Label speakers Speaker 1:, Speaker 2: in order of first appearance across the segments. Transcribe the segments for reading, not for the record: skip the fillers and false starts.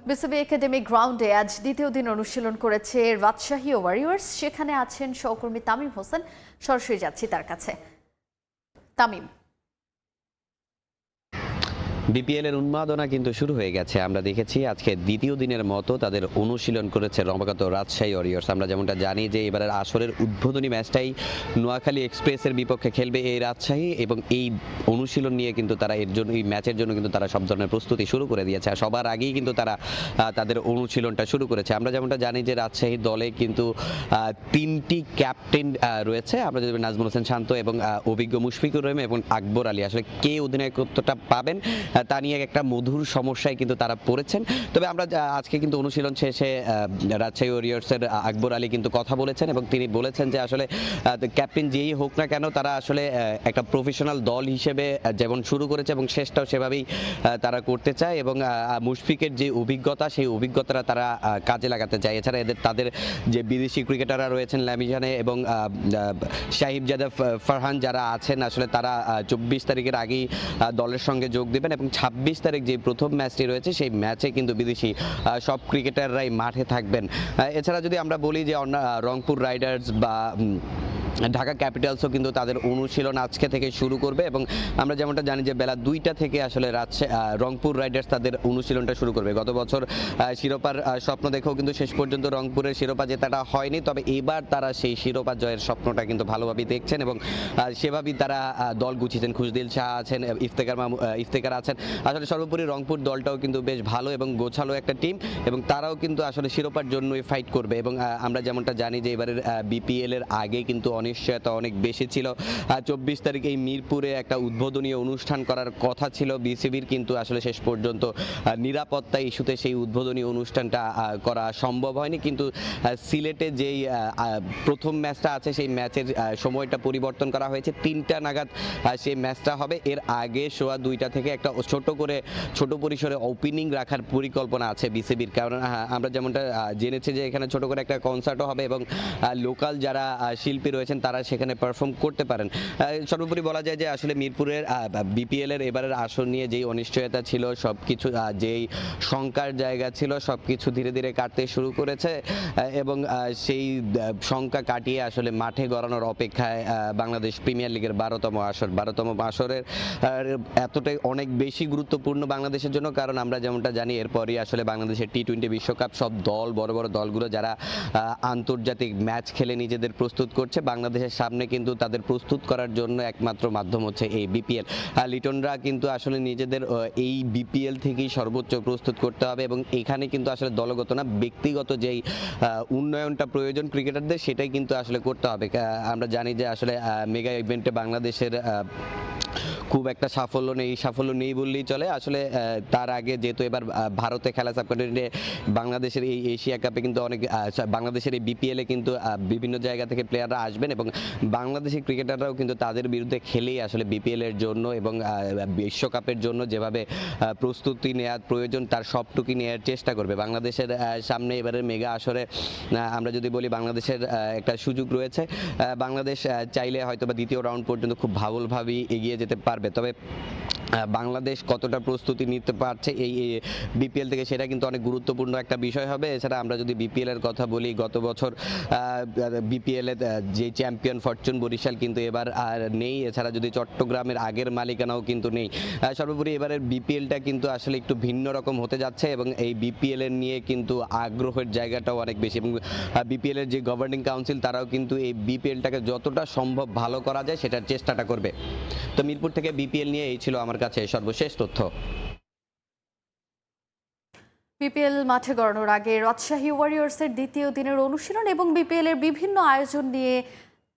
Speaker 1: BCB academy গ্রাউন্ডে আজ দ্বিতীয় দিন অনুশীলন করেছে রাজশাহী ওয়ারিয়র্স। সেখানে আছেন সহকর্মী তামিম হোসেন। সরাসরি যাচ্ছি তার কাছে। তামিম,
Speaker 2: বিপিএল এর উন্মাদনা কিন্তু শুরু হয়ে গেছে। আমরা দেখেছি আজকে দ্বিতীয় দিনের মতো তাদের অনুশীলন করেছে নবাগত রাজশাহী ওয়ারিয়র্স। আমরা যেমনটা জানি যে এবারের আসরের উদ্বোধনী ম্যাচটাই নোয়াখালী এক্সপ্রেসের বিপক্ষে খেলবে এই রাজশাহী, এবং এই অনুশীলন নিয়ে কিন্তু তারা এই ম্যাচের জন্য কিন্তু তারা সব ধরনের প্রস্তুতি শুরু করে দিয়েছে। আর সবার আগেই কিন্তু তারা তাদের অনুশীলনটা শুরু করেছে। আমরা যেমনটা জানি যে রাজশাহী দলে কিন্তু তিনটি ক্যাপ্টেন রয়েছে। আমরা যদি নাজমুল হোসেন শান্ত এবং অভিজ্ঞ মুশফিকুর রহিম এবং আকবর আলী, আসলে কে অধিনায়কত্বটা পাবেন তা নিয়ে একটা মধুর সমস্যায় কিন্তু তারা পড়েছেন। তবে আমরা আজকে কিন্তু অনুশীলন শেষে রাজশাহী ওয়ারিয়র্সের আকবর আলী কিন্তু কথা বলেছেন, এবং তিনি বলেছেন যে আসলে ক্যাপ্টেন যেই হোক না কেন তারা আসলে একটা প্রফেশনাল দল হিসেবে যেমন শুরু করেছে এবং শেষটাও সেভাবেই তারা করতে চায়, এবং মুশফিকের যে অভিজ্ঞতা সেই অভিজ্ঞতাটা তারা কাজে লাগাতে চায়। এছাড়া তাদের যে বিদেশি ক্রিকেটাররা রয়েছেন লামিজানে এবং সাহিবজাদা ফারহান যারা আছেন, আসলে তারা 24 তারিখের আগেই দলের সঙ্গে যোগ দেবেন, এবং 26 তারিখ যে প্রথম ম্যাচটি রয়েছে সেই ম্যাচে কিন্তু বিদেশি সব ক্রিকেটাররাই মাঠে থাকবেন। এছাড়া যদি আমরা বলি যে রংপুর রাইডার্স বা ঢাকা ক্যাপিটালসও কিন্তু তাদের অনুশীলন আজকে থেকে শুরু করবে, এবং আমরা যেমনটা জানি যে বেলা 2টা থেকে আসলে রংপুর রাইডার্স তাদের অনুশীলনটা শুরু করবে। গত বছর শিরোপার স্বপ্ন দেখেও কিন্তু শেষ পর্যন্ত রংপুরের শিরোপা জেতাটা হয়নি, তবে এবার তারা সেই শিরোপা জয়ের স্বপ্নটা কিন্তু ভালোভাবেই দেখছেন, এবং সেভাবেই তারা দল গুছিয়েছেন। খুশদিল শাহ আছেন, ইফতেকার আছেন। আসলে সর্বোপরি রংপুর দলটাও কিন্তু বেশ ভালো এবং গোছালো একটা টিম, এবং তারাও কিন্তু আসলে শিরোপার জন্যই ফাইট করবে। এবং আমরা যেমনটা জানি যে এবারের বিপিএল এর আগে কিন্তু অনিশ্চয়তা অনেক বেশি ছিল। 24 তারিখ এই মিরপুরে একটা উদ্বোধনী অনুষ্ঠান করার কথা ছিল বিসিবির, কিন্তু আসলে শেষ পর্যন্ত নিরাপত্তা ইস্যুতে সেই উদ্বোধনী অনুষ্ঠানটা করা সম্ভব হয়নি। কিন্তু সিলেটে যেই প্রথম ম্যাচটা আছে সেই ম্যাচের সময়টা পরিবর্তন করা হয়েছে, 3টা নাগাদ সেই ম্যাচটা হবে। এর আগে সোয়া 2টা থেকে একটা ছোট পরিসরে ওপেনিং রাখার পরিকল্পনা আছে বিসিবির, কারণ আমরা যেমনটা জেনেছি যে এখানে ছোট করে একটা কনসার্টও হবে, এবং লোকাল যারা শিল্পী রয়েছেন তারা সেখানে পারফর্ম করতে পারেন। সর্বোপরি বলা যায় যে আসলে মিরপুরের বিপিএল এর এবারের আসর নিয়ে যেই অনিশ্চয়তা ছিল, সবকিছু যেই শঙ্কার জায়গা ছিল, সবকিছু ধীরে ধীরে কাটতে শুরু করেছে, এবং সেই শঙ্কা কাটিয়ে আসলে মাঠে গড়ানোর অপেক্ষায় বাংলাদেশ প্রিমিয়ার লিগের 12তম আসরের এতটাই অনেক বেশি গুরুত্বপূর্ণ বাংলাদেশের জন্য, কারণ আমরা যেমনটা জানি এরপরই আসলে বাংলাদেশের টি-20 বিশ্বকাপ। সব বড় বড় দলগুলো যারা আন্তর্জাতিক ম্যাচ খেলে নিজেদের প্রস্তুত করছে, বাংলাদেশের সামনে কিন্তু তাদের প্রস্তুত করার জন্য একমাত্র মাধ্যম হচ্ছে এই বিপিএল। লিটনরা কিন্তু আসলে নিজেদের এই বিপিএল থেকেই সর্বোচ্চ প্রস্তুত করতে হবে, এবং এখানে কিন্তু আসলে দলগত না ব্যক্তিগত যেই উন্নয়নটা প্রয়োজন ক্রিকেটারদের, সেটাই কিন্তু আসলে করতে হবে। আমরা জানি যে আসলে মেগা ইভেন্টে বাংলাদেশের খুব একটা সাফল্য নেই বললেই চলে। আসলে তার আগে যেহেতু এবার ভারতে খেলা সাবকন্টিনেন্টে বাংলাদেশের এই এশিয়া কাপে কিন্তু বাংলাদেশের এই বিপিএলে কিন্তু বিভিন্ন জায়গা থেকে প্লেয়াররা আসবেন, এবং বাংলাদেশের ক্রিকেটাররাও কিন্তু তাদের বিরুদ্ধে খেলেই আসলে বিপিএল এর জন্য এবং বিশ্বকাপের জন্য যেভাবে প্রস্তুতি নেওয়ার প্রয়োজন তার সবটুকুই নেওয়ার চেষ্টা করবে। বাংলাদেশের সামনে এবারের মেগা আসরে আমরা যদি বলি বাংলাদেশের একটা সুযোগ রয়েছে। বাংলাদেশ চাইলে হয়তো বা দ্বিতীয় রাউন্ড পর্যন্ত খুব ভালোভাবেই এগিয়ে যেতে পারবে, তবে বাংলাদেশ কতটা প্রস্তুতি নিতে পারছে এই বিপিএল থেকে সেটা কিন্তু অনেক গুরুত্বপূর্ণ একটা বিষয় হবে। এছাড়া আমরা যদি বিপিএল এর কথা বলি, গত বছর বিপিএল এর যে চ্যাম্পিয়ন ফরচুন বরিশাল কিন্তু এবার আর নেই। এছাড়া যদি চট্টগ্রামের আগের মালিকানাও কিন্তু নেই। সর্বোপরি এবারের বিপিএলটা কিন্তু আসলে একটু ভিন্ন রকম হতে যাচ্ছে, এবং এই বিপিএল এর নিয়ে কিন্তু আগ্রহের জায়গাটাও অনেক বেশি, এবং বিপিএল এর যে গভর্নিং কাউন্সিল তারাও কিন্তু এই বিপিএলটাকে যতটা সম্ভব ভালো করা যায় সেটার চেষ্টাটা করবে। তো মিরপুর থেকে বিপিএল নিয়ে এই ছিল আমার কাছে সর্বশেষ তথ্য।
Speaker 1: বিপিএল মাঠে গড়ানোর আগে রাজশাহী ওয়ারিয়র্সের দ্বিতীয় দিনের অনুশীলন এবং বিপিএল এর বিভিন্ন আয়োজন নিয়ে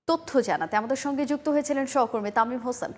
Speaker 1: তথ্য জানাতে আমাদের সঙ্গে যুক্ত হয়েছিলেন সহকর্মী তামিম হোসেন।